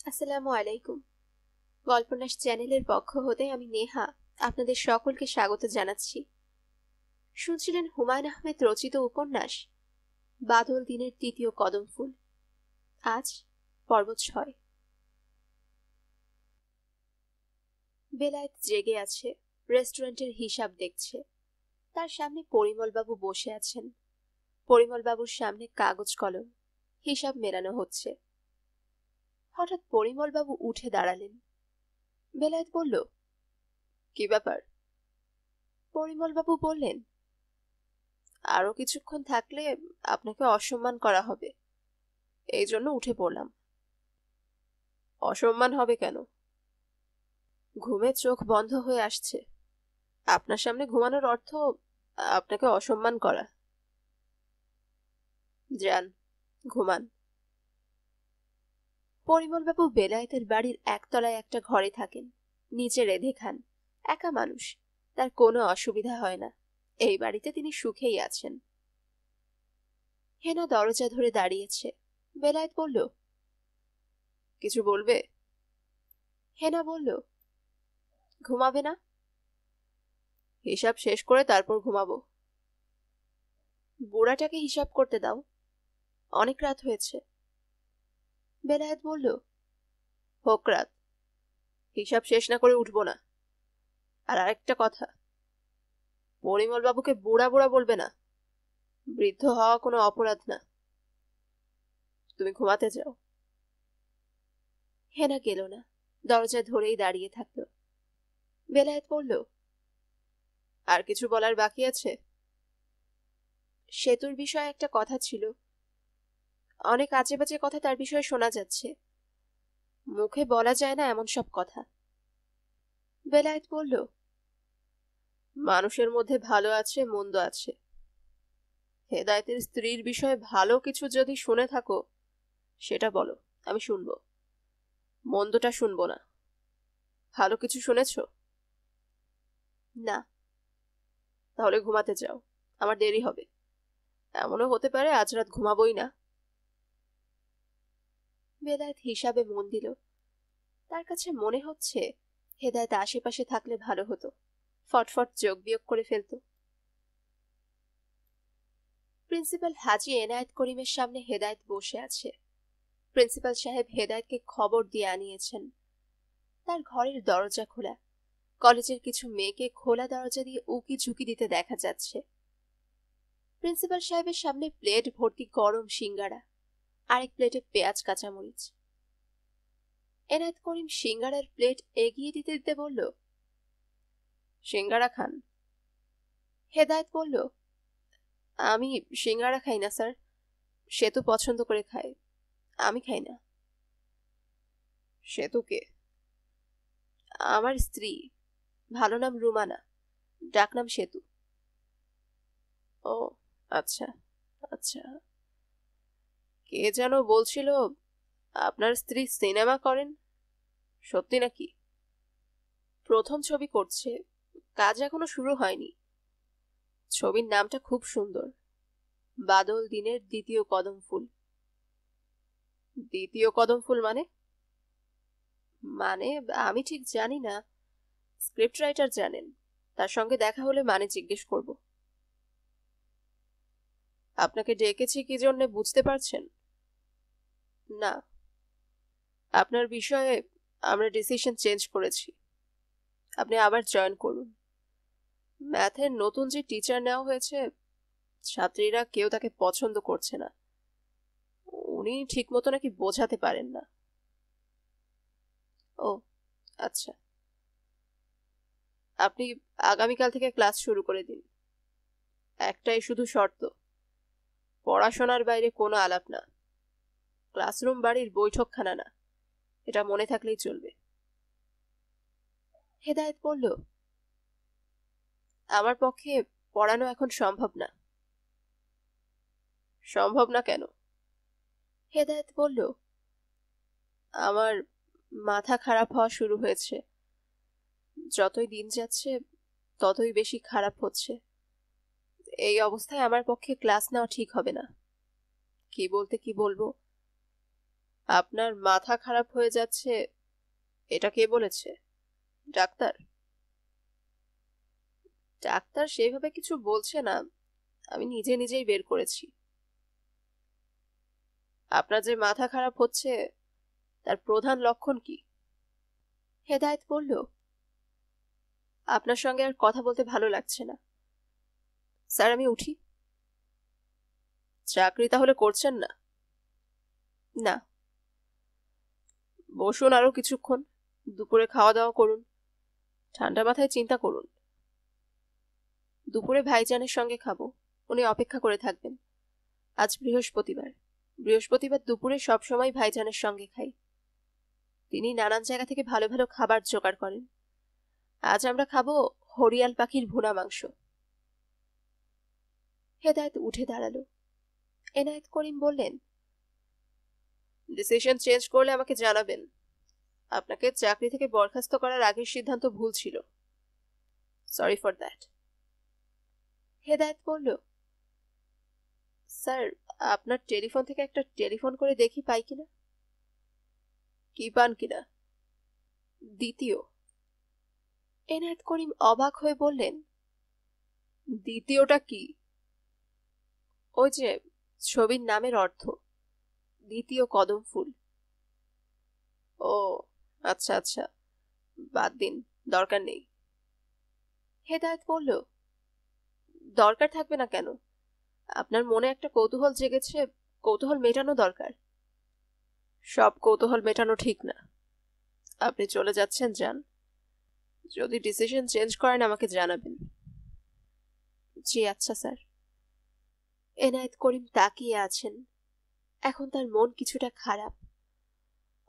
আসসালামু আলাইকুম। গল্পনাশ চ্যানেলের পক্ষ হতে আমি নেহা আপনাদের সকলকে স্বাগত জানাচ্ছি। শুনছিলেন হুমায়ুন আহমেদ রচিত উপন্যাস বাদল দিনের তৃতীয় কদম ফুল। আজ পর্ব 6। বেলায়েত জেগে আছে, রেস্টুরেন্টের হিসাব দেখছে। তার সামনে পরিমলবাবু বসে আছেন। পরিমলবাবুর সামনে কাগজ কলম, হিসাব মেলানো হচ্ছে। হঠাৎ পরিমলবাবু উঠে দাঁড়ালেন। বেলায়েত বলল, কি ব্যাপার? পরিমলবাবু বললেন, আরো কিছুক্ষণ থাকলে আপনাকে অসম্মান করা হবে, এই জন্য উঠে পড়লাম। অসম্মান হবে কেন? ঘুমে চোখ বন্ধ হয়ে আসছে। আপনার সামনে ঘুমানোর অর্থ আপনাকে অসম্মান করা। যান, ঘুমান। পরিমলবাবু বেলায়েতের বাড়ির একতলায় একটা ঘরে থাকেন। নিচে রেঁধে খান। একা মানুষ, তার কোনো অসুবিধা হয় না। এই বাড়িতে তিনি সুখেই আছেন। হেনা দরজা ধরে দাঁড়িয়েছে। বেলায়েত বলল, কিছু বলবে? হেনা বলল, ঘুমাবে না? হিসাব শেষ করে তারপর ঘুমাবো। বুড়াটাকে হিসাব করতে দাও, অনেক রাত হয়েছে। বেলায়েত বলল, হোক রাত, হিসাব শেষ না করে উঠবো না। আর আরেকটা কথা, পরিমল বাবুকে বুড়া বুড়া বলবে না। বৃদ্ধ হওয়া কোনো অপরাধ না। তুমি ঘুমাতে যাও। হেনা গেল না, দরজা ধরেই দাঁড়িয়ে থাকলো। বেলায়েত বলল, আর কিছু বলার বাকি আছে? সেতুর বিষয়ে একটা কথা ছিল। অনেক আজে বাজে কথা তার বিষয়ে শোনা যাচ্ছে। মুখে বলা যায় না এমন সব কথা। বেলায়েত বলল, মানুষের মধ্যে ভালো আছে, মন্দ আছে। হেদায়েতের স্ত্রীর বিষয়ে ভালো কিছু যদি শুনে থাকো সেটা বলো, আমি শুনবো। মন্দটা শুনবো না। ভালো কিছু শুনেছ? না। তাহলে ঘুমাতে যাও, আমার দেরি হবে। এমনও হতে পারে আজ রাত ঘুমাবোই না। বেলায়েত হিসাবে মন দিল। তার কাছে মনে হচ্ছে হেদায়েত আশেপাশে থাকলে ভালো হতো, ফটফট যোগ বিয়োগ করে ফেলতো। প্রিন্সিপাল হাজী এনায়েত করিমের সামনে হেদায়েত বসে আছে। প্রিন্সিপাল সাহেব হেদায়েতকে খবর দিয়ে আনিয়েছেন। তার ঘরের দরজা খোলা। কলেজের কিছু মেয়েকে খোলা দরজা দিয়ে উকি ঝুঁকি দিতে দেখা যাচ্ছে। প্রিন্সিপাল সাহেবের সামনে প্লেট ভর্তি গরম সিঙ্গারা, আরেক প্লেটে পেঁয়াজ কাঁচামরিচ। এনায়েত করিম সিঙ্গারার প্লেট এগিয়ে দিতে দিতে বলল, সিঙ্গারা খান। হেদায়েত বলল, আমি সিঙ্গারা খাই না স্যার, সে তো পছন্দ করে খায়, আমি খাই না। সেতুকে? আমার স্ত্রী, ভালো নাম রুমানা, ডাকনাম সেতু। ও আচ্ছা আচ্ছা। কে যেন বলছিল আপনার স্ত্রী সিনেমা করেন, সত্যি নাকি? প্রথম ছবি করছে, কাজ এখনো শুরু হয়নি। ছবির নামটা খুব সুন্দর, বাদল দিনের দ্বিতীয় কদম ফুল। দ্বিতীয় কদম ফুল মানে? মানে আমি ঠিক জানি না, স্ক্রিপ্ট রাইটার জানেন, তার সঙ্গে দেখা হলে মানে জিজ্ঞেস করব। আপনাকে ডেকেছি কি জন্য বুঝতে পারছেন? না, আপনার বিষয়ে আমরা ডিসিশন চেঞ্জ করেছি। আপনি আবার জয়েন করুন। ম্যাথের নতুন যে টিচার নেওয়া হয়েছে, ছাত্রীরা কেউ তাকে পছন্দ করছে না। উনি ঠিক মতো নাকি বোঝাতে পারেন না। ও আচ্ছা, আপনি আগামীকাল থেকে ক্লাস শুরু করে দিন। একটাই শুধু শর্ত, পড়াশোনার বাইরে কোনো আলাপ না। ক্লাসরুম বাড়ির বৈঠকখানা না, এটা মনে থাকলেই চলবে। হেদায়েত বলল, আমার পক্ষে পড়ানো এখন সম্ভব না। সম্ভব না কেন? হেদায়েত বলল, আমার মাথা খারাপ হওয়া শুরু হয়েছে। যতই দিন যাচ্ছে ততই বেশি খারাপ হচ্ছে। এই অবস্থায় আমার পক্ষে ক্লাস নেওয়া ঠিক হবে না। কি বলতে কি বলবো, আপনার মাথা খারাপ হয়ে যাচ্ছে এটা কে বলেছে? ডাক্তার? ডাক্তার সেইভাবে কিছু বলছে না, আমি নিজে নিজেই বের করেছি। আপনার যে মাথা খারাপ হচ্ছে তার প্রধান লক্ষণ কি? হেদায়েত বলল, আপনার সঙ্গে আর কথা বলতে ভালো লাগছে না। স্যার আমি উঠি। চাকরি তাহলে করছেন না? না। বসুন আরো কিছুক্ষণ, দুপুরে খাওয়া দাওয়া করুন, ঠান্ডা মাথায় চিন্তা করুন। দুপুরে ভাইজানের সঙ্গে খাবো, উনি অপেক্ষা করে থাকবেন। আজ বৃহস্পতিবার, বৃহস্পতিবার দুপুরে সবসময় ভাইজানের সঙ্গে খাই। তিনি নানান জায়গা থেকে ভালো ভালো খাবার জোগাড় করেন। আজ আমরা খাবো হরিয়াল পাখির ভুনা মাংস। হেদায়েত উঠে দাঁড়ালো। এনায়েত করিম বললেন, ডিসিশন চেঞ্জ করলে আমাকে জানাবেন। আপনাকে চাকরি থেকে বরখাস্ত করার আগের সিদ্ধান্ত ভুল ছিল। Sorry for that. হেদায়েত বলল, স্যার আপনার টেলিফোন থেকে একটা টেলিফোন করে দেখি পাই কিনা। কি পান কিনা? দ্বিতীয়। এনায়েত করিম অবাক হয়ে বললেন, দ্বিতীয়টা কি? ওই যে ছবির নামের অর্থ, দ্বিতীয় কদম ফুল। ও আচ্ছা আচ্ছা, বাদ দিন, দরকার নেই। হেদায়েত বলল, দরকার থাকবে না কেন? আপনার মনে একটা কৌতূহল জেগেছে, কৌতূহল মেটানো দরকার। সব কৌতূহল মেটানো ঠিক না। আপনি চলে যাচ্ছেন, যান। যদি ডিসিশন চেঞ্জ করেন আমাকে জানাবেন। জি আচ্ছা স্যার। এনায়েত করিম তাকিয়ে আছেন। এখন তার মন কিছুটা খারাপ।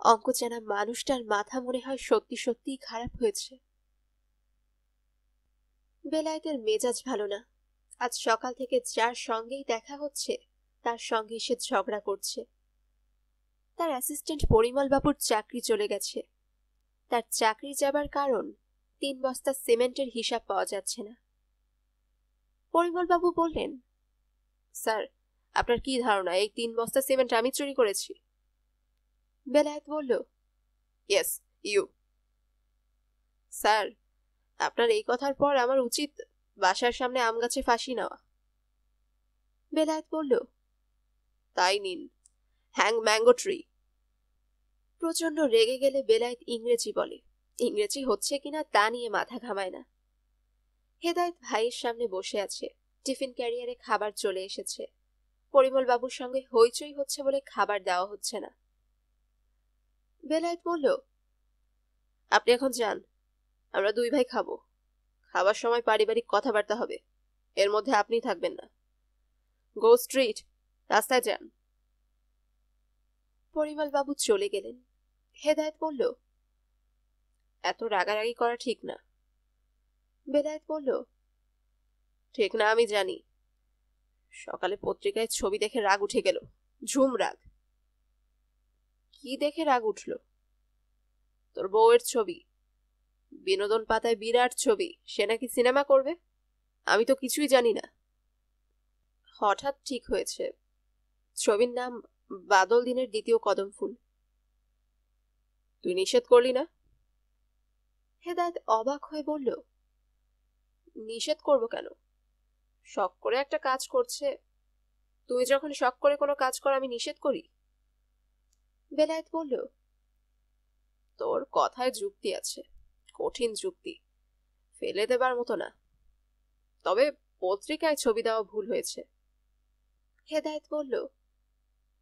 অঙ্ক চেনা মানুষটার মাথা মনে হয় সত্যি সত্যিই খারাপ হয়েছে। বেলায়েতের মেজাজ ভালো না। আজ সকাল থেকে যার সঙ্গেই দেখা হচ্ছে তার সঙ্গে সে ঝগড়া করছে। তার অ্যাসিস্ট্যান্ট পরিমল বাবুর চাকরি চলে গেছে। তার চাকরি যাবার কারণ 3 বস্তা সিমেন্টের হিসাব পাওয়া যাচ্ছে না। পরিমল বাবু বললেন, স্যার আপনার কি ধারণা এই 3 বস্তা সিমেন্ট আমি চুরি করেছি? বেলায়েত বলল, ইয়েস ইউ। স্যার আপনার এই কথার পর আমার উচিত বাসার সামনে আম গাছে ফাঁসি নেওয়া। বেলায়েত বলল, তাই নিন, হ্যাং ম্যাঙ্গো ট্রি। প্রচন্ড রেগে গেলে বেলায়েত ইংরেজি বলে, ইংরেজি হচ্ছে কিনা তা নিয়ে মাথা ঘামায় না। হেদায়েত ভাইয়ের সামনে বসে আছে, টিফিন ক্যারিয়ারে খাবার চলে এসেছে। পরিমল বাবুর সঙ্গে হইচই হচ্ছে বলে খাবার দেওয়া হচ্ছে না। বেলায়েত বলল, আপনি এখন যান, আমরা 2 ভাই খাবো। খাবার সময় পারিবারিক কথাবার্তা হবে, এর মধ্যে আপনি থাকবেন না। গো স্ট্রিট, রাস্তায় যান। পরিমল বাবু চলে গেলেন। হেদায়েত বলল, এত রাগারাগি করা ঠিক না। বেলায়েত বলল, ঠিক না আমি জানি। সকালে পত্রিকায় ছবি দেখে রাগ উঠে গেল, ঝুম রাগ। কি দেখে রাগ উঠল? তোর বউয়ের ছবি, বিনোদন পাতায় বিরাট ছবি, সে নাকি সিনেমা করবে। আমি তো কিছুই জানি না। হঠাৎ ঠিক হয়েছে, ছবির নাম বাদল দিনের দ্বিতীয় কদম ফুল। তুই নিষেধ করলি না? হেদায়েত অবাক হয়ে বলল, নিষেধ করব কেন? শখ করে একটা কাজ করছে, তুই যখন শখ করে কোনো কাজ কর আমি নিষেধ করি? বেলায়েত বলল, তোর কথায় যুক্তি আছে, কঠিন যুক্তি, ফেলে দেবার মতো না। তবে পত্রিকায় ছবি দেওয়া ভুল হয়েছে। হেদায়েত বলল,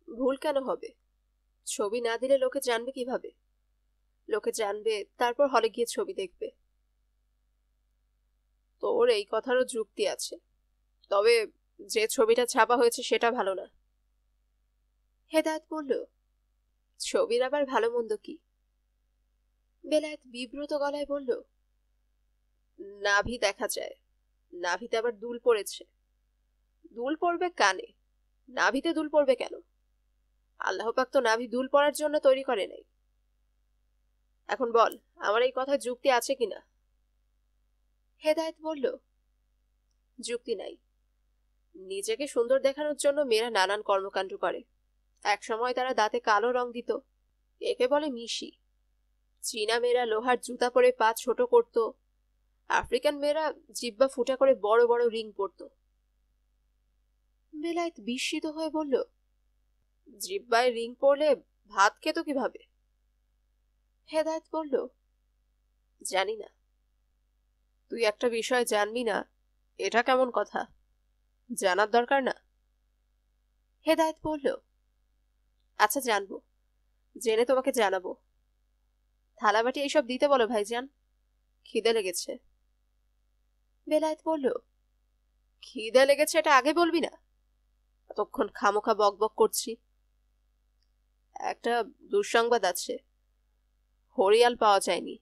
ভুল কেন হবে? ছবি না দিলে লোকে জানবে কিভাবে? লোকে জানবে, তারপর হলে গিয়ে ছবি দেখবে। তোর এই কথারও যুক্তি আছে, তবে যে ছবিটা ছাপা হয়েছে সেটা ভালো না। হেদায়েত বলল, ছবির আবার ভালো মন্দ কি? বেলায়েত বিব্রত গলায় বলল, নাভি দেখা যায়, নাভিতে আবার দুল পড়েছে। দুল পড়বে কানে, নাভিতে দুল পড়বে কেন? আল্লাহ পাক তো নাভি দুল পড়ার জন্য তৈরি করে নাই। এখন বল, আমার এই কথায় যুক্তি আছে কিনা? হেদায়েত বলল, যুক্তি নাই। নিজেকে সুন্দর দেখানোর জন্য মেয়েরা নানান কর্মকাণ্ড করে, একসময় তারা দাঁতে কালো রং দিত, একে বলে মিশি। চীনা মেয়েরা লোহার জুতা পরে পা ছোট করত, আফ্রিকান মেয়েরা জিব্বা ফুটা করে বড় বড় রিং পরত। বেলায়েত বিস্মিত হয়ে বলল, জিব্বায় রিং পরলে ভাত খেত কিভাবে? হেদায়েত বলল, জানি না। তুই একটা বিষয় জানবি না, এটা কেমন কথা? জানার দরকার না। হেদায়েত বলল, আচ্ছা জানবো, জেনে তোমাকে জানাবো। থালাবাটি এইসব দিতে বলো ভাইজান, খিদে লেগেছে। বেলায়েত বলল, খিদে লেগেছে এটা আগে বলবি না? এতক্ষণ খামোখা বক বক করছি। একটা দুঃসংবাদ আছে, হরিয়াল পাওয়া যায়নি,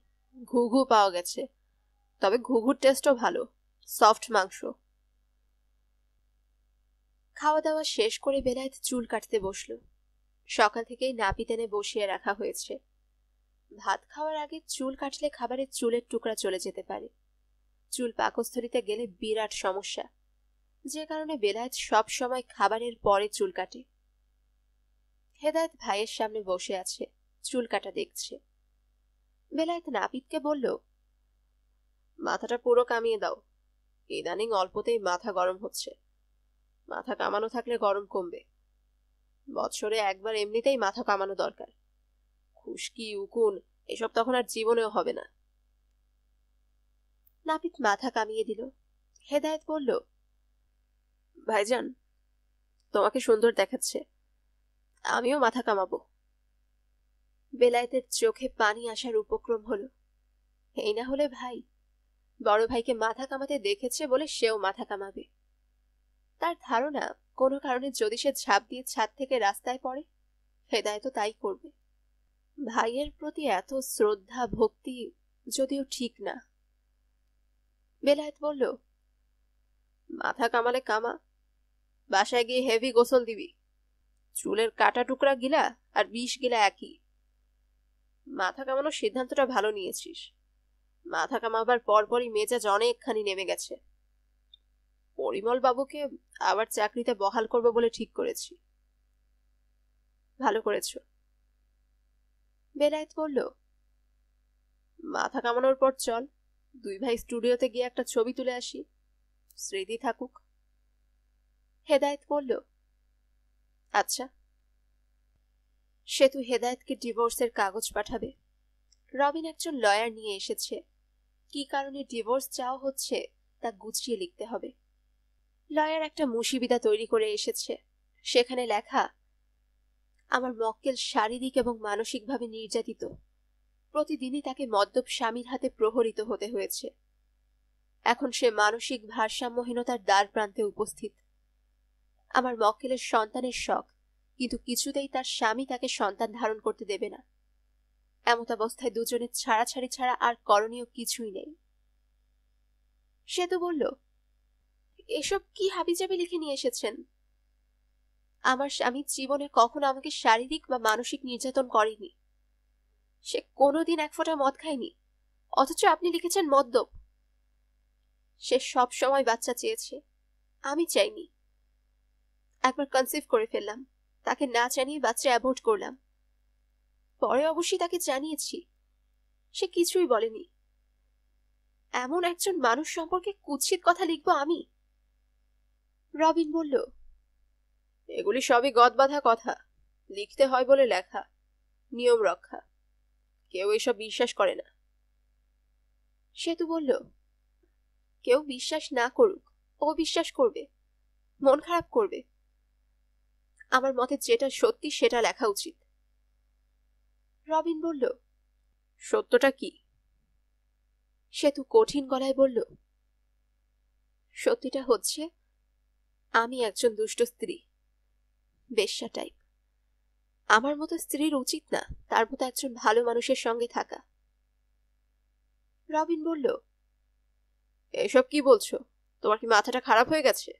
ঘুঘু পাওয়া গেছে। তবে ঘুঘুর টেস্টও ভালো, সফট মাংস। খাওয়া দাওয়া শেষ করে বেলায়েত চুল কাটতে বসলো। সকাল থেকেই নাপিত এনে বসিয়ে রাখা হয়েছে। ভাত খাওয়ার আগে চুল কাটলে খাবারের চুলের টুকরা চলে যেতে পারে, চুল পাকস্থলিতে গেলে বিরাট সমস্যা, যে কারণে বেলায়েত সব সময় খাবারের পরে চুল কাটে। হেদায়েত ভাইয়ের সামনে বসে আছে, চুল কাটা দেখছে। বেলায়েত নাপিতকে বলল, মাথাটা পুরো কামিয়ে দাও, ইদানিং অল্পতেই মাথা গরম হচ্ছে। মাথা কামানো থাকলে গরম কমবে। বছরে একবার এমনিতেই মাথা কামানো দরকার। খুশকি উকুন এসব তখন আর জীবনেও হবে না। নাপিত মাথা কামিয়ে দিল। হেদায়েত বলল, ভাইজান, তোমাকে সুন্দর দেখাচ্ছে, আমিও মাথা কামাবো। বেলায়েতের চোখে পানি আসার উপক্রম হলো। এই না হলে ভাই, বড় ভাইকে মাথা কামাতে দেখেছে বলে সেও মাথা কামাবে। তার ধারণা কোনো কারণে যদি সে ঝাঁপ দিয়ে ছাদ থেকে রাস্তায় পড়ে, হেদায়েতও তাই করবে। ভাইয়ের প্রতি এত শ্রদ্ধা ভক্তি যদিও ঠিক না। বেলায়েত বলল, মাথা কামালে কামা, বাসায় গিয়ে হেভি গোসল দিবি। চুলের কাটা টুকরা গিলা আর 20 গিলা একই। মাথা কামানোর সিদ্ধান্তটা ভালো নিয়েছিস। মাথা কামাবার পরপরই মেজাজ অনেকখানি নেমে গেছে। পরিমল বাবুকে আবার চাকরিতে বহাল করবো বলে ঠিক করেছি। ভালো করেছ। বেলায়েত বলল, মাথা কামানোর পর চল দুই ভাই স্টুডিওতে গিয়ে একটা ছবি তুলে আসি, স্মৃতি থাকুক। হেদায়েত বলল, আচ্ছা। সেতু হেদায়েতকে ডিভোর্সের কাগজ পাঠাবে। রবিন একজন লয়ার নিয়ে এসেছে। কি কারণে ডিভোর্স চাওয়া হচ্ছে তা গুছিয়ে লিখতে হবে। লয়ার একটা মুশিবিদা তৈরি করে এসেছে, সেখানে লেখা, আমার মক্কেল শারীরিক এবং মানসিকভাবে নির্যাতিত। প্রতিদিনই তাকে মদ্যপ স্বামীর হাতে প্রহরিত হতে হয়েছে। এখন সে মানসিক ভারসাম্যহীনতার দ্বার প্রান্তে উপস্থিত। আমার মক্কেলের সন্তানের শখ, কিন্তু কিছুতেই তার স্বামী তাকে সন্তান ধারণ করতে দেবে না। এমতাবস্থায় দুজনের ছাড়াছাড়ি ছাড়া আর করণীয় কিছুই নেই। সেতু বলল, এসব কি হাবিজাবি লিখে নিয়ে এসেছেন? আমার স্বামী জীবনে কখনো আমাকে শারীরিক বা মানসিক নির্যাতন করেনি। সে কোনোদিন এক ফোঁটা মদ খায়নি, অথচ আপনি লিখেছেন মদ্যপ। সে সব সময় বাচ্চা চেয়েছে, আমি চাইনি। একবার কনসিভ করে ফেললাম, তাকে না জানিয়ে বাচ্চা অ্যাবর্ট করলাম। পরে অবশ্যই তাকে জানিয়েছি, সে কিছুই বলেনি। এমন একজন মানুষ সম্পর্কে কুৎসিত কথা লিখব আমি? রবিন বলল, এগুলি সবই গদবাঁধা কথা, লিখতে হয় বলে লেখা, নিয়ম রক্ষা। কেউ এসব বিশ্বাস করে না। সেতু বলল, কেউ বিশ্বাস না করুক, ও বিশ্বাস করবে, মন খারাপ করবে। আমার মতে যেটা সত্যি সেটা লেখা উচিত। রবিন বলল, সত্যটা কি? সেতু কঠিন গলায় বলল, সত্যিটা হচ্ছে আমি একজন দুষ্ট স্ত্রী, বেশ্যা টাইপ। আমার মতো স্ত্রীর উচিত না তার মতো একজন ভালো মানুষের সঙ্গে থাকা। রবিন বলল, এসব কি বলছো? তোমার কি মাথাটা খারাপ হয়ে গেছে?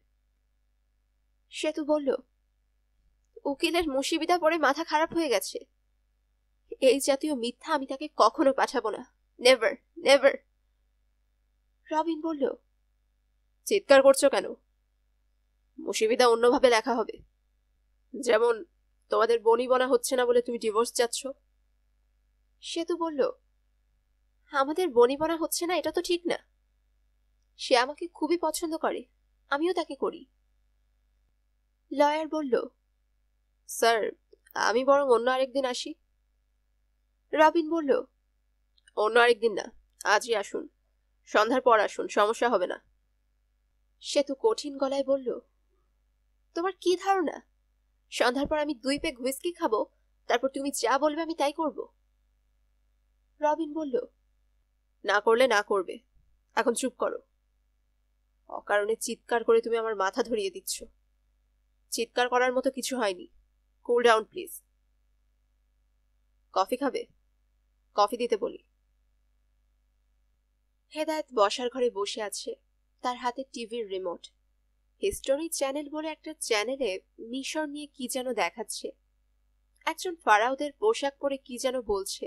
সেতু বলল, উকিলের মুশিবিদা পড়ে মাথা খারাপ হয়ে গেছে। এই জাতীয় মিথ্যা আমি তাকে কখনো পাঠাবো না, নেভার নেভার। রবিন বলল, চিৎকার করছো কেন? মুশিবিদা অন্যভাবে লেখা হবে, যেমন তোমাদের বনিবনা হচ্ছে না বলে তুমি ডিভোর্স চাচ্ছ? সেতু বলল, আমাদের বনিবনা হচ্ছে না এটা তো ঠিক না। সে আমাকে খুবই পছন্দ করে, আমিও তাকে করি। লয়ার বলল, স্যার আমি বরং অন্য আরেকদিন আসি। রবিন বলল, অন্য আরেকদিন না, আজই আসুন, সন্ধ্যার পর আসুন, সমস্যা হবে না। সেতু কঠিন গলায় বলল, তোমার কি ধারণা সন্ধ্যার পর আমি 2 পেগ হুইস্কি খাবো, তারপর তুমি যা বলবে আমি তাই করব? রবিন বলল, না করলে না করবে, এখন চুপ করো। অকারণে চিৎকার করে তুমি আমার মাথা ধরিয়ে দিচ্ছ। চিৎকার করার মতো কিছু হয়নি। Cool down please. কফি খাবে? কফি দিতে বলি। হেদায়েত বসার ঘরে বসে আছে, তার হাতে টিভির রিমোট। হিস্টোরি চ্যানেল বলে একটা চ্যানেলে মিশর নিয়ে কি যেন দেখাচ্ছে। একজন ফারাওদের পোশাক পরে কি যেন বলছে,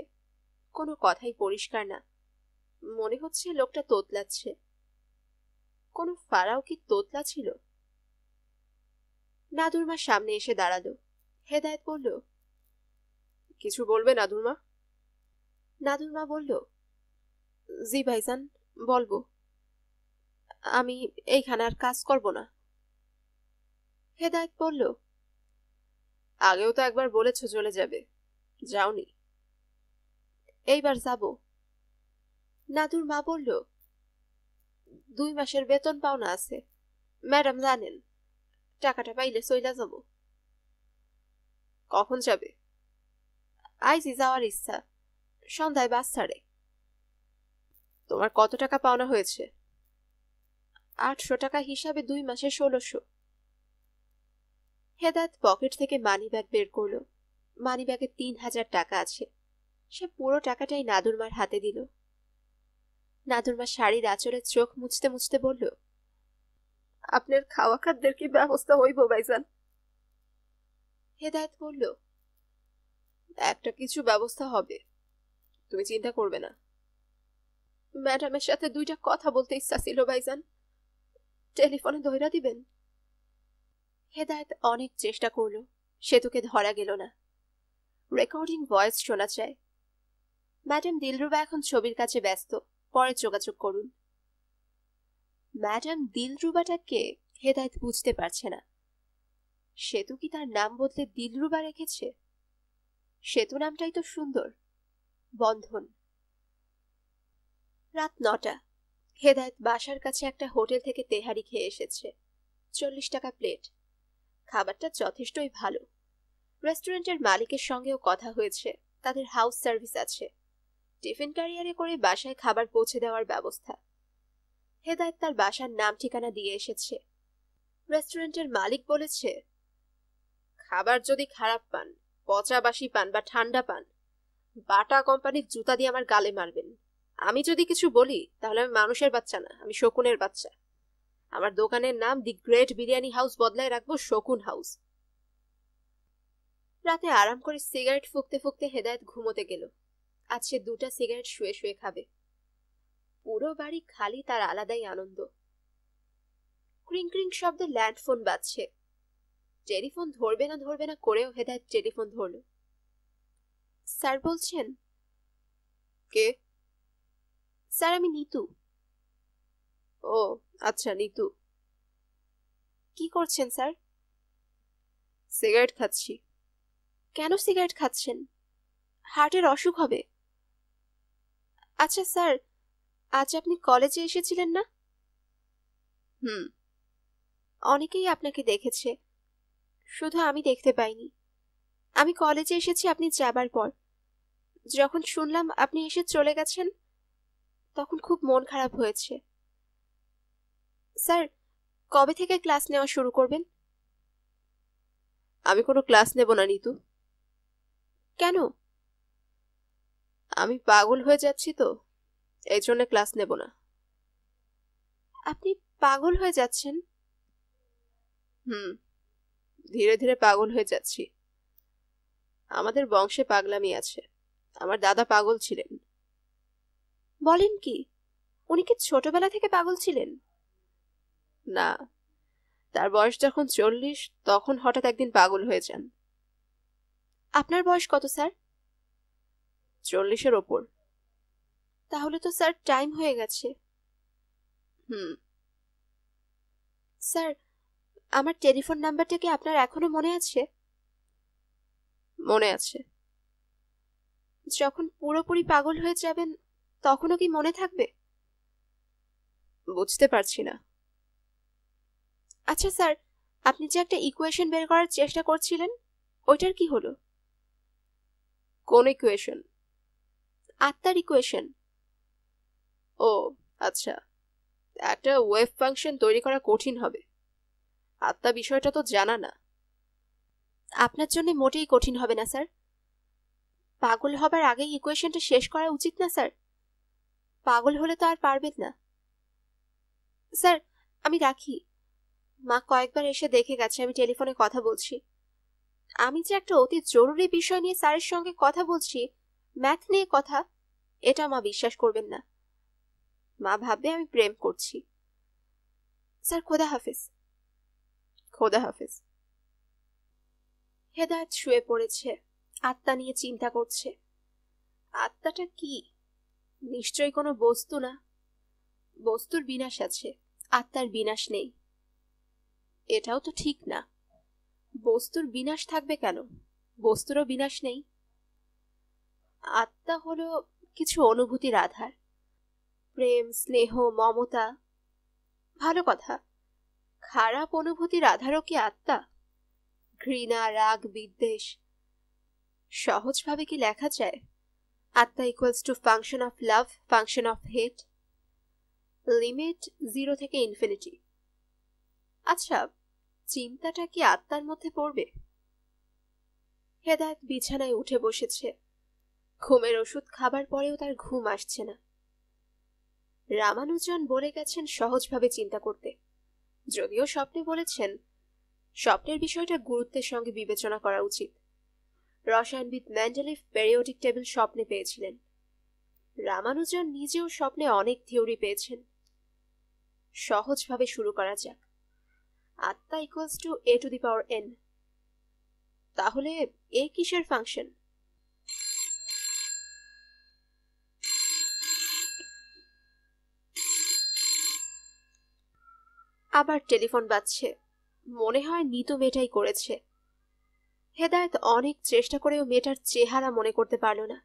কোনো কথাই পরিষ্কার না। মনে হচ্ছে লোকটা তোতলাচ্ছে। কোনো ফারাও কি তোতলা ছিল? নাদুরমা সামনে এসে দাঁড়ালো। হেদায়েত বলল, কিছু বলবে নাদুরমা? নাদুরমা বলল, জি ভাইজান, বলবো। আমি এইখানে আর কাজ করব না। হেদায়েত বলল, আগেও তো একবার বলেছ চলে যাবে, যাওনি। এইবার যাব। নাদুর মা বলল, 2 মাসের বেতন পাওনা আছে, ম্যাডাম জানেন, টাকাটা পাইলে চইলা যাব। কখন যাবে? আইজি যাওয়ার ইচ্ছা, সন্ধ্যায় বাস ছাড়ে। তোমার কত টাকা পাওনা হয়েছে? 800 টাকা হিসাবে 2 মাসে 1600। হেদায়েত পকেট থেকে মানি ব্যাগ বের করলো। মানি ব্যাগে 3000 টাকা আছে। সে পুরো টাকাটাই নাদুরমার হাতে দিল। নাদুরমা শাড়ির আঁচলে চোখ মুছতে মুছতে বলল, আপনার খাওয়া খাদ্যের কি ব্যবস্থা হইব ভাইজান? হেদায়েত বলল, একটা কিছু ব্যবস্থা হবে, তুমি চিন্তা করবে না। ম্যাডামের সাথে 2টা কথা বলতে ইচ্ছা ছিল ভাইজান, টেলিফোনে ধইরা দিবেন? হেদায়েত অনেক চেষ্টা করলো, সেতুকে ধরা গেল না। রেকর্ডিং ভয়েস শোনা যায়। ম্যাডাম দিলরুবা এখন ছবির কাছে ব্যস্ত, পরে যোগাযোগ করুন। ম্যাডাম দিলরুবাটা কে হেদায়েত বুঝতে পারছে না। সেতু কি তার নাম বদলে দিলরুবা রেখেছে? সেতু নামটাই তো সুন্দর, বন্ধন। রাত 9টা। হেদায়েত বাসার কাছে একটা হোটেল থেকে তেহারি খেয়ে এসেছে। 40 টাকা প্লেট। খাবারটা যথেষ্টই ভালো। রেস্টুরেন্টের মালিকের সঙ্গেও কথা হয়েছে, তাদের হাউস সার্ভিস আছে। টিফিন ক্যারিয়ারে করে বাসায় খাবার পৌঁছে দেওয়ার ব্যবস্থা। হেদায়েত তার বাসার নাম ঠিকানা দিয়ে এসেছে। রেস্টুরেন্টের মালিক বলেছে, খাবার যদি খারাপ পান, পচা বাসি পান বা ঠান্ডা পান, বাটা কোম্পানির জুতা দিয়ে আমার গালে মারবেন। আমি যদি কিছু বলি তাহলে আমি মানুষের বাচ্চা না, আমি শকুনের বাচ্চা। আমার দোকানের নাম দি গ্রেট বিরিয়ানি হাউস বদলায় রাখবো শকুন হাউস। রাতে আরাম করে সিগারেট ফুঁকতে ফুঁকতে হেদায়েত ঘুমোতে গেল। আজ সে 2টা সিগারেট শুয়ে শুয়ে খাবে। পুরো বাড়ি খালি, তার আলাদাই আনন্দ। ক্রিং ক্রিং শব্দে ল্যান্ডফোন বাজছে। টেলিফোন ধরবে না করেও হেদায়েত টেলিফোন ধরল। স্যার বলছেন? কে? স্যার আমি নিতু। ও আচ্ছা, নিতু। কি করছেন স্যার? সিগারেট খাচ্ছি। কেন সিগারেট খাচ্ছেন? হার্টের অসুখ হবে। আচ্ছা স্যার, আজ আপনি কলেজে এসেছিলেন না? হুম। অনেকেই আপনাকে দেখেছে, শুধু আমি দেখতে পাইনি। আমি কলেজে এসেছি আপনি যাবার পর। যখন শুনলাম আপনি এসে চলে গেছেন, তখন খুব মন খারাপ হয়েছে। স্যার, কবে থেকে ক্লাস নেওয়া শুরু করবেন? আমি কোনো ক্লাস নেব না নিতু। কেন? আমি পাগল হয়ে যাচ্ছি তো, এই জন্য ক্লাস নেব না। আপনি পাগল হয়ে যাচ্ছেন? হুম, ধীরে ধীরে পাগল হয়ে যাচ্ছি। আমাদের বংশে পাগলামি আছে, আমার দাদা পাগল ছিলেন। বলেন কি? উনি কি ছোটবেলা থেকে পাগল ছিলেন? না, তার বয়স যখন 40 তখন হঠাৎ একদিন পাগল হয়ে যান। আপনার বয়স কত স্যার? 40-এর ওপর। তাহলে তো স্যার টাইম হয়ে গেছে। স্যার, আমার টেলিফোন নাম্বারটা কি আপনার এখনো মনে আছে? মনে আছে। যখন পুরোপুরি পাগল হয়ে যাবেন তখনও কি মনে থাকবে? বুঝতে পারছি না। আচ্ছা স্যার, আপনি যে একটা ইকুয়েশন বের করার চেষ্টা করছিলেন, ওইটার কি হলো? কোন ইকুয়েশন? আত্মার ইকুয়েশন। ও আচ্ছা, একটা ওয়েভ ফাংশন তৈরি করা কঠিন হবে। আত্মা বিষয়টা তো জানা না। আপনার জন্য মোটেই কঠিন হবে না স্যার। পাগল হবার আগেই ইকুয়েশনটা শেষ করা উচিত না স্যার? পাগল হলে তো আর পারবেন না। স্যার, আমি রাখি। মা কয়েকবার এসে দেখে গেছে আমি টেলিফোনে কথা বলছি। আমি যে একটা অতি জরুরি বিষয় নিয়ে স্যারের সঙ্গে কথা বলছি, ম্যাথ নিয়ে কথা, এটা মা বিশ্বাস করবেন না। মা ভাববে আমি প্রেম করছি। স্যার, খোদা হাফেজ। খোদা হাফেজ। হেদায়েত শুয়ে পড়েছে, আত্মা নিয়ে চিন্তা করছে। আত্মাটা কি? নিশ্চয়ই কোনো বস্তু না। বস্তুর বিনাশ আছে, আত্মার বিনাশ নেই। এটাও তো ঠিক না। বস্তুর বিনাশ থাকবে কেন? বস্তুরও বিনাশ নেই। আত্মা হলো কিছু অনুভূতির আধার। প্রেম, স্নেহ, মমতা। ভালো কথা। খারাপ অনুভূতির আধারও কি আত্মা? ঘৃণা, রাগ, বিদ্বেষ। সহজভাবে কি লেখা যায় আত্মা equals to function of love, function of hate, limit 0 থেকে ইনফিনিটি? আচ্ছা, চিন্তাটা কি আত্মার মধ্যে পড়বে? হেদায়েত বিছানায় উঠে বসেছে। ঘুমের ওষুধ খাবার পরেও তার ঘুম আসছে না। রামানুজন বলে গেছেন সহজভাবে চিন্তা করতে, যদিও স্বপ্নে বলেছেন স্বপ্নের বিষয়টা গুরুত্বের সঙ্গে বিবেচনা করা উচিত। রসায়নবিদ মেন্ডেলিভ পেরিওডিক টেবিল স্বপ্নে পেয়েছিলেন। রামানুজন নিজেও স্বপ্নে অনেক থিওরি পেয়েছেন। সহজভাবে শুরু করা যাক। আত্মা equals to a to the power n। তাহলে এ কিসের ফাংশন? আবার টেলিফোন বাজছে। মনে হয় নিতু মেয়েটাই করেছে। হেদায়েত অনেক চেষ্টা করেও মেয়েটার চেহারা মনে করতে পারল না।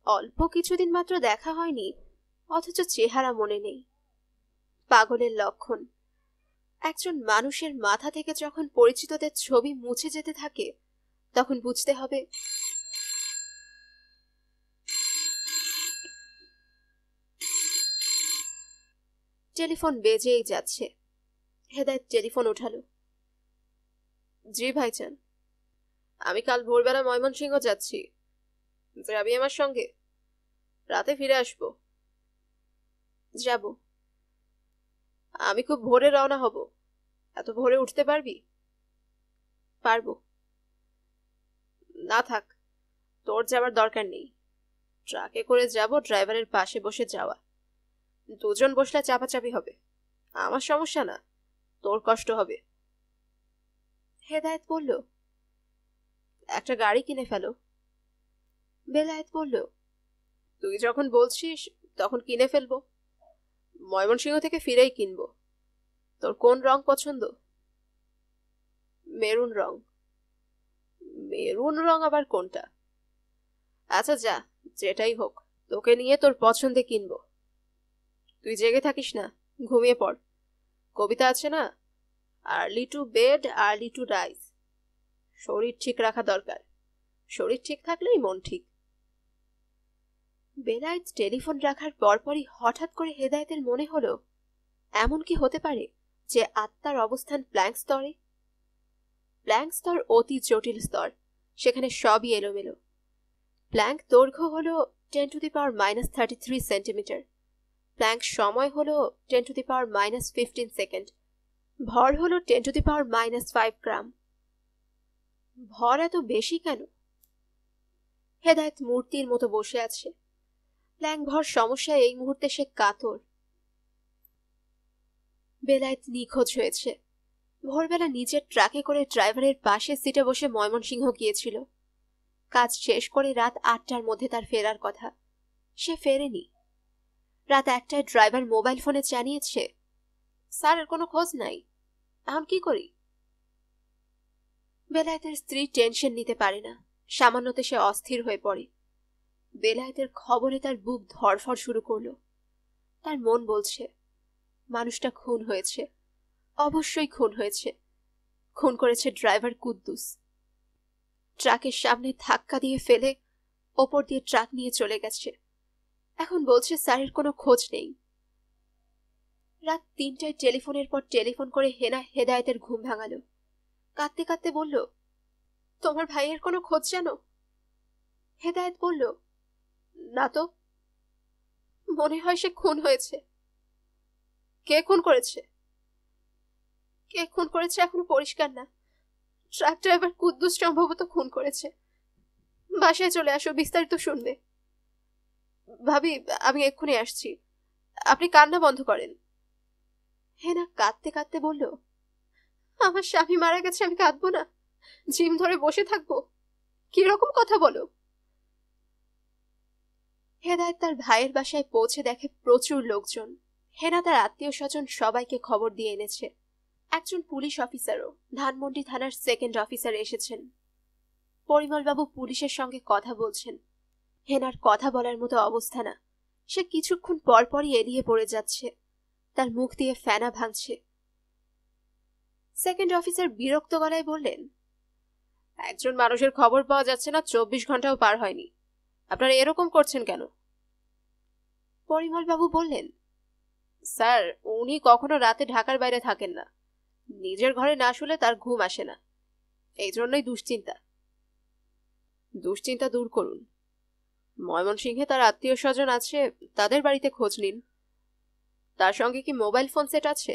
অল্প কিছুদিন মাত্র দেখা হয়নি, অথচ চেহারা মনে নেই। পাগলের লক্ষণ। একজন মানুষের মাথা থেকে যখন পরিচিতদের ছবি মুছে যেতে থাকে, তখন বুঝতে হবে টেলিফোন বেজেই যাচ্ছে। হেদায়েত টেলিফোন উঠালো। জি ভাইজান, আমি কাল ভোরবেলা ময়মনসিংহ যাচ্ছি। যাবি আমার সঙ্গে? রাতে ফিরে আসবো। যাব। আমি খুব ভোরে রওনা হব। এত ভোরে উঠতে পারবি? পারবো। না থাক, তোর যাবার দরকার নেই। ট্রাকে করে যাব, ড্রাইভারের পাশে বসে যাওয়া। দুজন বসলে চাপাচাপি হবে। আমার সমস্যা না, তোর কষ্ট হবে। হেদায়েত বলল, একটা গাড়ি কিনে ফেলো। বেলায়েত বলল, তুই যখন বলছিস তখন কিনে ফেলবো। ময়মনসিংহ থেকে ফিরেই কিনবো। তোর কোন রং পছন্দ? মেরুন রং। মেরুন রং আবার কোনটা? আচ্ছা যা, যেটাই হোক, তোকে নিয়ে তোর পছন্দে কিনবো। তুই জেগে থাকিস না, ঘুমিয়ে পড়। কবিতা আছে না, early to bed early to rise. শরীর ঠিক রাখা দরকার। শরীর ঠিক থাকলেই মন ঠিক। বেলায়েত টেলিফোন রাখার পরপরই হঠাৎ করে হেদায়েতের মনে হলো, এমন কি হতে পারে যে আত্মার অবস্থান প্ল্যাঙ্ক স্তরে? প্ল্যাঙ্ক স্তর অতি জটিল স্তর, সেখানে সবই এলোমেলো। প্ল্যাঙ্ক দৈর্ঘ্য হল 10⁻³ সেন্টিমিটার। প্ল্যাঙ্ক সময় হল 10⁻⁻15 সেকেন্ড। ভর হল 10⁻⁻5 গ্রাম। ভর এত বেশি কেন? হেদায়েত মূর্তির মতো বসে আছে। প্ল্যাঙ্ক ভর সমস্যায় এই মুহূর্তে সে কাতর। বেলায়েত নিখোঁজ হয়েছে। ভোরবেলা নিজের ট্রাকে করে ড্রাইভারের পাশের সিটে বসে ময়মনসিংহ গিয়েছিল। কাজ শেষ করে রাত 8টার মধ্যে তার ফেরার কথা। সে ফেরেনি। রাত 1টায় ড্রাইভার মোবাইল ফোনে জানিয়েছে, স্যারের কোনো খোঁজ নাই, এখন কি করি? বেলায়েতের স্ত্রী টেনশন নিতে পারে না, সামান্যতে সে অস্থির হয়ে পড়ে। বেলায়েতের খবরে তার বুক ধড়ফড় শুরু করলো। তার মন বলছে, মানুষটা খুন হয়েছে, অবশ্যই খুন হয়েছে। খুন করেছে ড্রাইভার কুদ্দুস। ট্রাকের সামনে ধাক্কা দিয়ে ফেলে ওপর দিয়ে ট্রাক নিয়ে চলে গেছে। এখন বলছে স্যারের কোনো খোঁজ নেই। রাত 3টায় টেলিফোনের পর টেলিফোন করে হেনা হেদায়েতের ঘুম ভাঙালো। কাঁদতে কাঁদতে বলল, তোমার ভাইয়ের কোনো খোঁজ জানো? হেদায়েত বলল, না তো, মনে হয় সে খুন হয়েছে। কে খুন করেছে? কে খুন করেছে এখনো পরিষ্কার না। ট্রাক ড্রাইভার কুদ্দুস সম্ভবত খুন করেছে। বাসায় চলে আসো, বিস্তারিত শুনবে। ভাবি, আমি এক্ষুনি আসছি, আপনি কান্না বন্ধ করেন। হেনা কাঁদতে কাঁদতে বলল, আমার স্বামী মারা গেছে, আমি কাঁদবো না? জিম ধরে বসে থাকবো? কিরকম কথা বলো? হেদায়েত তার ভাইয়ের বাসায় পৌঁছে দেখে প্রচুর লোকজন। হেনা তার আত্মীয় স্বজন সবাইকে খবর দিয়ে এনেছে। একজন পুলিশ অফিসারও, ধানমন্ডি থানার সেকেন্ড অফিসার এসেছেন। পরিমলবাবু পুলিশের সঙ্গে কথা বলছেন। হেনার কথা বলার মতো অবস্থা না। সে কিছুক্ষণ পরপরই এড়িয়ে পড়ে যাচ্ছে, তার মুখ দিয়ে ফেনা ভাঙছে। সেকেন্ড অফিসার বিরক্ত গলায় বললেন, একজন মানুষের খবর পাওয়া যাচ্ছে না, 24 ঘন্টাও পার হয়নি, আপনারা এরকম করছেন কেন? পরিমলবাবু বললেন, স্যার, উনি কখনো রাতে ঢাকার বাইরে থাকেন না। নিজের ঘরে না শুলে তার ঘুম আসে না, এই জন্যই দুশ্চিন্তা। দুশ্চিন্তা দূর করুন, ময়মনসিংহে তার আত্মীয় স্বজন আছে, তাদের বাড়িতে খোঁজ নিন। তার সঙ্গে কি মোবাইল ফোন সেট আছে?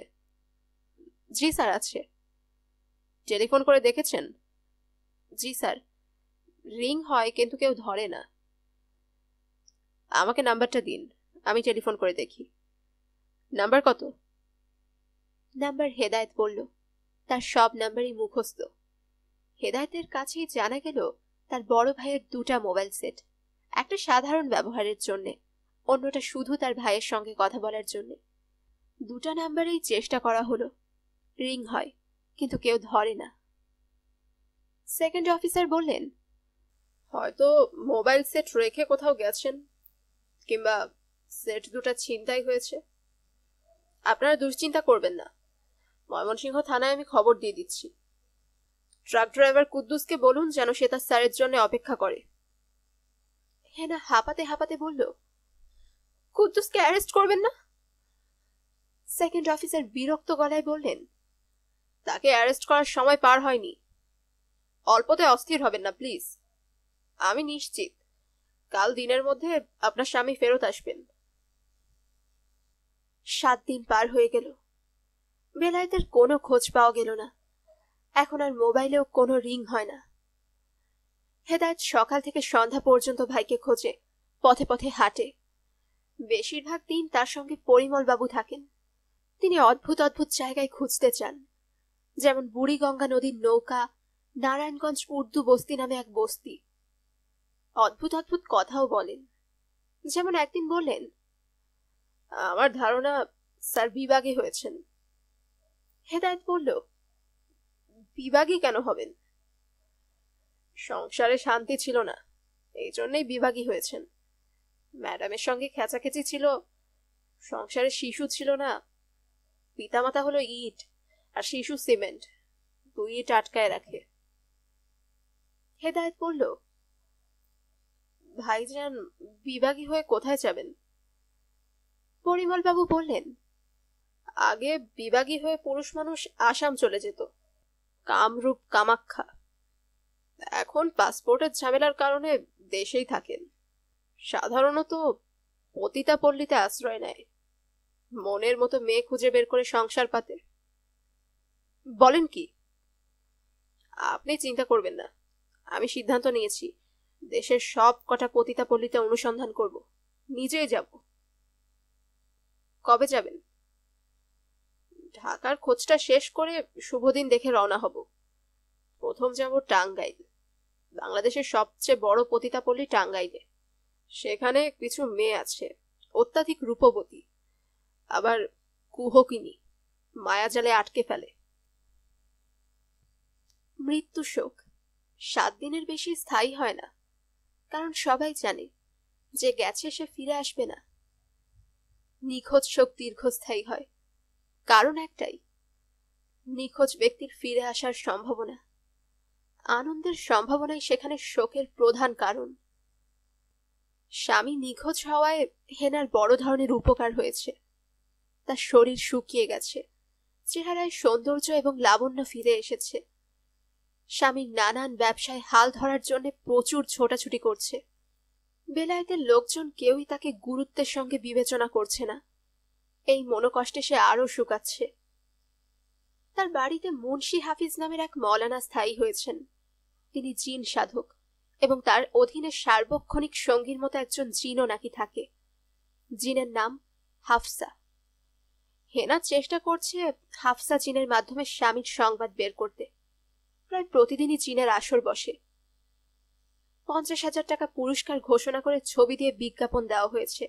জি স্যার, আছে। টেলিফোন করে দেখেছেন? জি স্যার, রিং হয় কিন্তু কেউ ধরে না। আমাকে নাম্বারটা দিন, আমি টেলিফোন করে দেখি। নাম্বার কত? নাম্বার হেদায়েত বলল। তার সব নাম্বারই মুখস্থ। হেদায়েতের কাছেই জানা গেল তার বড় ভাইয়ের 2টা মোবাইল সেট, একটা সাধারণ ব্যবহারের জন্য, অন্যটা শুধু তার ভাইয়ের সঙ্গে কথা বলার জন্য। 2টা নাম্বারেই চেষ্টা করা হলো, রিং হয় কিন্তু কেউ ধরে না। সেকেন্ড অফিসার বললেন, হয়তো মোবাইল সেট রেখে কোথাও গেছেন, কিংবা সেট 2টা ছিনতাই হয়েছে। আপনারা দুশ্চিন্তা করবেন না, ময়মনসিংহ থানায় আমি খবর দিয়ে দিচ্ছি। ট্রাক ড্রাইভার কুদ্দুসকে বলুন যেন সে তার স্যারের জন্য অপেক্ষা করে। হেনা হাঁপাতে হাঁপাতে বলল, কুদ্দুসকে অ্যারেস্ট করবেন না? সেকেন্ড অফিসার বিরক্ত গলায় বললেন, তাকে অ্যারেস্ট করার সময় পার হয়নি। অল্পতে অস্থির হবেন না প্লিজ। আমি নিশ্চিত কাল দিনের মধ্যে আপনার স্বামী ফেরত আসবেন। 7 দিন পার হয়ে গেল, বেলায়েতের কোনো খোঁজ পাওয়া গেল না। এখন আর মোবাইলেও কোনো রিং হয় না। হেদায়েত সকাল থেকে সন্ধ্যা পর্যন্ত ভাইকে খোঁজে, পথে পথে হাঁটে। বেশিরভাগ দিন তার সঙ্গে পরিমলবাবু থাকেন। তিনি অদ্ভুত অদ্ভুত জায়গায় খুঁজতে চান, যেমন বুড়িগঙ্গা নদীর নৌকা, নারায়ণগঞ্জ উর্দু বস্তি নামে এক বস্তি। অদ্ভুত অদ্ভুত কথাও বলেন। যেমন একদিন বললেন, আমার ধারণা স্যার বিভাগী হয়েছেন। হেদায়েত বলল, বিভাগী কেন হবেন? সংসারে শান্তি ছিল না, এই জন্যই বিভাগী হয়েছেন। ম্যাডামের সঙ্গে খেচাখেচি ছিল, সংসারে শিশু ছিল না। পিতামাতা হলো ইট আর শিশু সিমেন্ট, 2 ইট আটকায় রাখে। হেদায়েত বলল, ভাইজান বিভাগী হয়ে কোথায় যাবেন? পরিমলবাবু বললেন, আগে বিভাগী হয়ে পুরুষ মানুষ আসাম চলে যেত, কামরূপ কামাখ্যা। এখন পাসপোর্টের ঝামেলার কারণে দেশেই থাকেন। সাধারণত পতিতা পল্লীতে আশ্রয় নেয়, মনের মতো মেয়ে খুঁজে বের করে সংসার পাতে। বলেন কি? আপনি চিন্তা করবেন না, আমি সিদ্ধান্ত নিয়েছি দেশের সব কটা পতিতা পল্লীতে অনুসন্ধান করব, নিজেই যাব। কবে যাবেন? ঢাকার খোঁজটা শেষ করে শুভদিন দেখে রওনা হব। প্রথম যাব টাঙ্গাইল, বাংলাদেশের সবচেয়ে বড় পতিতাপল্লী টাঙ্গাইলে। সেখানে কিছু মেয়ে আছে, অত্যাধিক রূপবতী, আবার কুহকিনী, মায়াজালে আটকে ফেলে। মৃত্যু শোক 7 দিনের বেশি স্থায়ী হয় না, কারণ সবাই জানে যে গেছে সে ফিরে আসবে না। নিখোঁজ শোক দীর্ঘস্থায়ী হয়, কারণ একটাই, নিখোঁজ ব্যক্তির ফিরে আসার সম্ভাবনা। আনন্দের সম্ভাবনাই সেখানে শোকের প্রধান কারণ। স্বামী নিখোঁজ হওয়ায় হেনার বড় ধরনের উপকার হয়েছে। তার শরীর শুকিয়ে গেছে, চেহারায় সৌন্দর্য এবং লাবণ্য ফিরে এসেছে। স্বামীর নানান ব্যবসায় হাল ধরার জন্য প্রচুর ছোটাছুটি করছে। বেলায়েতের লোকজন কেউই তাকে গুরুত্বের সঙ্গে বিবেচনা করছে না। এই মনোকষ্টে সে আরো শুকাচ্ছে। তার বাড়িতে মুন্সি হাফিজ নামের এক মৌলানা স্থায়ী হয়েছেন। তিনি জিন সাধক এবং তার অধীনে সার্বক্ষণিক সঙ্গীর মতো একজন জিনও নাকি থাকে। জিনের নাম হাফসা। হেনা চেষ্টা করছে হাফসা জিনের মাধ্যমে স্বামীর সংবাদ বের করতে। প্রায় প্রতিদিনই জিনের আসর বসে। 50,000 টাকা পুরস্কার ঘোষণা করে ছবি দিয়ে বিজ্ঞাপন দেওয়া হয়েছে।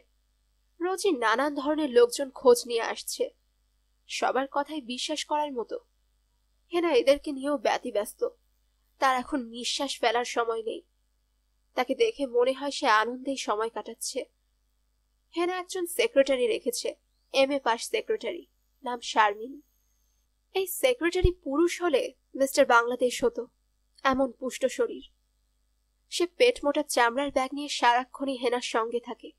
রোজই নানান ধরনের লোকজন খোঁজ নিয়ে আসছে। সবার কথাই বিশ্বাস করার মতো। হেনা এদেরকে নিয়েও ব্যতিব্যস্ত। তার এখন নিঃশ্বাস ফেলার সময় নেই। তাকে দেখে মনে হয় সে আনন্দেই সময় কাটাচ্ছে। হেনা একজন সেক্রেটারি রেখেছে, MA পাস সেক্রেটারি, নাম শারমিন। এই সেক্রেটারি পুরুষ হলে মিস্টার বাংলাদেশ হতো, এমন পুষ্ট শরীর। সে পেট মোটা চামড়ার ব্যাগ নিয়ে সারাক্ষণই হেনার সঙ্গে থাকে।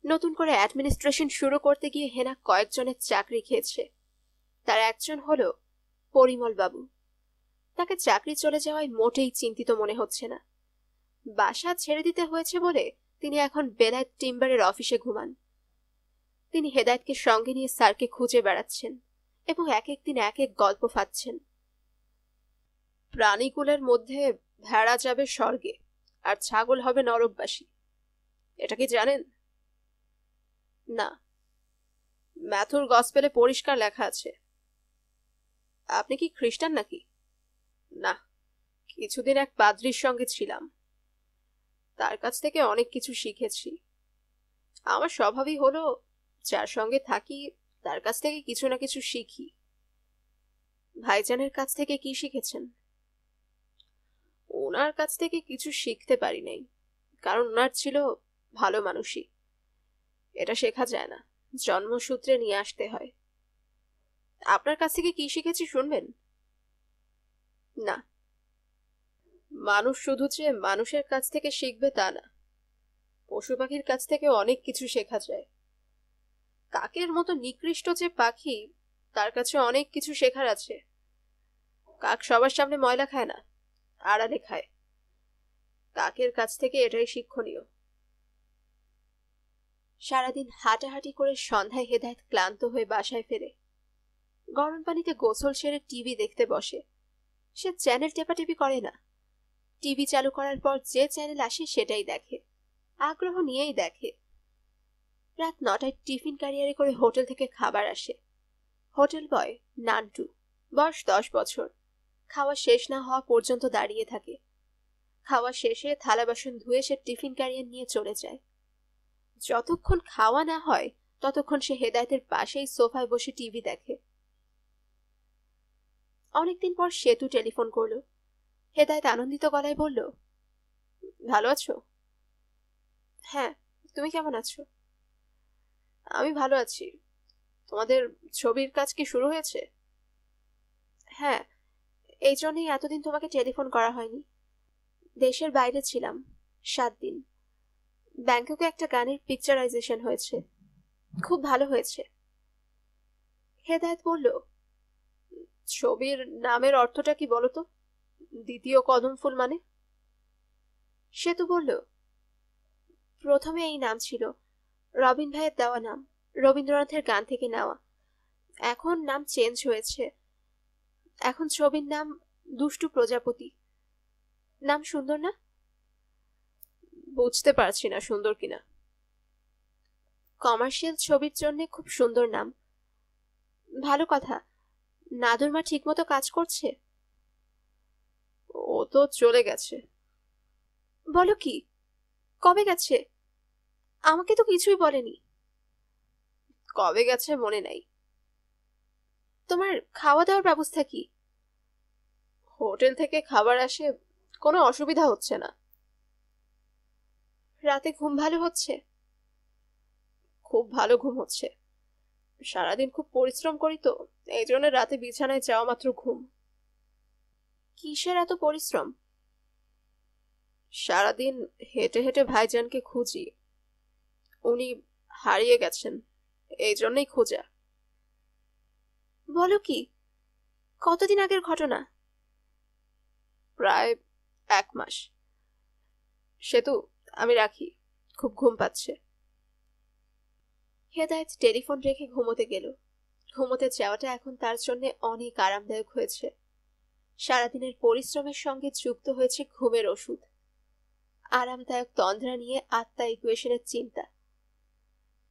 নতুন করে অ্যাডমিনিস্ট্রেশন শুরু করতে গিয়ে হেনা কয়েকজনের চাকরি খেয়েছে। তার একজন হলো পরিমল বাবু। তাকে চাকরি চলে যাওয়ায় মোটেই চিন্তিত মনে হচ্ছে না। বাসা ছেড়ে দিতে হয়েছে বলে তিনি এখন বেলায়েত টিম্বারের অফিসে ঘুমান। তিনি হেদায়েতকে সঙ্গে নিয়ে স্যারকে খুঁজে বেড়াচ্ছেন এবং এক এক দিন এক এক গল্প ফাঁদছেন। প্রাণীকুলের মধ্যে ভেড়া যাবে স্বর্গে আর ছাগল হবে নরকবাসী, এটা কি জানেন? না। ম্যাথুর গসপেলে পরিষ্কার লেখা আছে। আপনি কি খ্রিস্টান নাকি? না, কিছুদিন এক পাদ্রীর সঙ্গে ছিলাম। তার কাছ থেকে অনেক কিছু শিখেছি। আমার স্বভাবই হলো যার সঙ্গে থাকি তার কাছ থেকে কিছু না কিছু শিখি। ভাইজানের কাছ থেকে কি শিখেছেন? ওনার কাছ থেকে কিছু শিখতে পারি নাই, কারণ ওনার ছিল ভালো মানুষই। এটা শেখা যায় না, জন্মসূত্রে নিয়ে আসতে হয়। আপনার কাছ থেকে কি শিখেছি শুনবেন? না। মানুষ শুধু যে মানুষের কাছ থেকে শিখবে তা না, পশু পাখির কাছ থেকে অনেক কিছু শেখা যায়। কাকের মতো নিকৃষ্ট যে পাখি, তার কাছে অনেক কিছু শেখার আছে। কাক সবার সামনে ময়লা খায় না, আড়ালে খায়। কাকের কাছ থেকে এটাই শিক্ষণীয়। সারাদিন হাঁটাহাঁটি করে সন্ধ্যায় হেদায়েত ক্লান্ত হয়ে বাসায় ফেরে। গরম পানিতে গোসল সেরে টিভি দেখতে বসে। সে চ্যানেল টেপাটেপি করে না। টিভি চালু করার পর যে চ্যানেল আসে সেটাই দেখে, আগ্রহ নিয়েই দেখে। রাত 9টায় টিফিন ক্যারিয়ারে করে হোটেল থেকে খাবার আসে। হোটেল বয় নান্টু, বয়স 10 বছর। খাওয়া শেষ না হওয়া পর্যন্ত দাঁড়িয়ে থাকে। খাওয়া শেষে থালা বাসন ধুয়ে সে টিফিন ক্যারিয়ার নিয়ে চলে যায়। যতক্ষণ খাওয়া না হয় ততক্ষণ সে হেদায়েতের পাশেই সোফায় বসে টিভি দেখে। অনেকদিন পর সেতু টেলিফোন করলো। হেদায়েত আনন্দিত গলায় বলল, ভালো আছো? হ্যাঁ, তুমি কেমন আছো? আমি ভালো আছি। তোমাদের ছবির কাজ কি শুরু হয়েছে? হ্যাঁ, এই জন্যই এতদিন তোমাকে টেলিফোন করা হয়নি। দেশের বাইরে ছিলাম 7 দিন। ব্যাংককে একটা গানের পিকচারাইজেশন হয়েছে, খুব ভালো হয়েছে। হেদায়েত বলল, ছবির নামের অর্থটা কি বলতো? দ্বিতীয় কদম ফুল মানে? সেতু বলল, প্রথমে এই নাম ছিল, রবিন ভাইয়ের দেওয়া নাম, রবীন্দ্রনাথের গান থেকে নেওয়া। এখন নাম চেঞ্জ হয়েছে। এখন ছবির নাম দুষ্টু প্রজাপতি। নাম সুন্দর না? বুঝতে পারছি না সুন্দর কিনা। কমার্শিয়াল ছবির জন্য খুব সুন্দর নাম। ভালো কথা। নাদুর মা ঠিক মতো কাজ করছে? ও তো চলে গেছে। বলো কি, কবে গেছে? আমাকে তো কিছুই বলেনি। কবে গেছে মনে নাই। তোমার খাওয়া দাওয়ার ব্যবস্থা কি? হোটেল থেকে খাবার আসে, কোনো অসুবিধা হচ্ছে না। রাতে ঘুম ভালো হচ্ছে? খুব ভালো ঘুম হচ্ছে। সারাদিন খুব পরিশ্রম করি তো, এই জন্য রাতে বিছানায় যাওয়া মাত্র ঘুম। কিসের এত পরিশ্রম? সারাদিন হেঁটে হেঁটে ভাইজানকে খুঁজি, উনি হারিয়ে গেছেন, এই জন্যই খোঁজা। বলো কি, কতদিন আগের ঘটনা? প্রায় 1 মাস। সেতু, আমি রাখি, খুব ঘুম পাচ্ছে। হেদায়েত টেলিফোন রেখে ঘুমোতে গেল। ঘুমোতে যাওয়াটা এখন তার জন্য অনেক আরামদায়ক হয়েছে। সারাদিনের পরিশ্রমের সঙ্গে যুক্ত হয়েছে ঘুমের ওষুধ। আরামদায়ক তন্দ্রা নিয়ে আত্মা ইকুয়েশনের চিন্তা।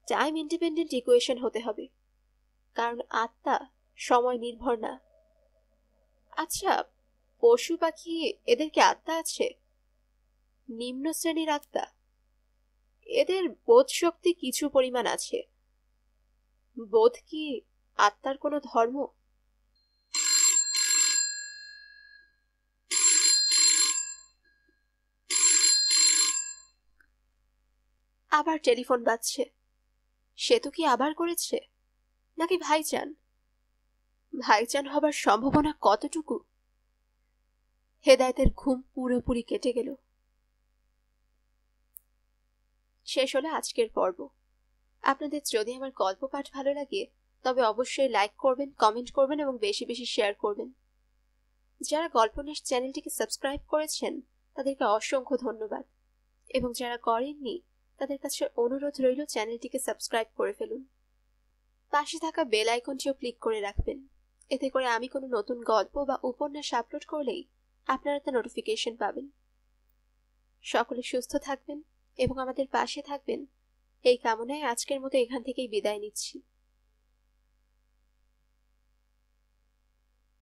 টাইম ইন্ডিপেন্ডেন্ট ইকুয়েশন হতে হবে, কারণ আত্মা সময় নির্ভর না। আচ্ছা, পশু পাখি, এদের কি আত্মা আছে? নিম্ন শ্রেণীর আত্মা, এদের বোধ শক্তি কিছু পরিমাণ আছে। বোধ কি আত্মার কোনো ধর্ম? আবার টেলিফোন বাজছে। সেতু কি আবার করেছে, নাকি ভাইজান? ভাইজান হবার সম্ভাবনা কতটুকু? হেদায়েতের ঘুম পুরোপুরি কেটে গেল। শেষ হলো আজকের পর্ব। আপনাদের যদি আমার গল্প পাঠ ভালো লাগে, তবে অবশ্যই লাইক করবেন, কমেন্ট করবেন এবং বেশি বেশি শেয়ার করবেন। যারা গল্পনেশ চ্যানেলটিকে সাবস্ক্রাইব করেছেন, তাদেরকে অসংখ্য ধন্যবাদ, এবং যারা করেননি, তাদের কাছে অনুরোধ রইল চ্যানেলটিকে সাবস্ক্রাইব করে ফেলুন। পাশে থাকা বেল আইকনটিও ক্লিক করে রাখবেন, এতে করে আমি কোনো নতুন গল্প বা উপন্যাস আপলোড করলেই আপনারা তা নোটিফিকেশন পাবেন। সকলে সুস্থ থাকবেন এবং আমাদের পাশে থাকবেন, এই কামনায় আজকের মতো এখান থেকেই বিদায় নিচ্ছি।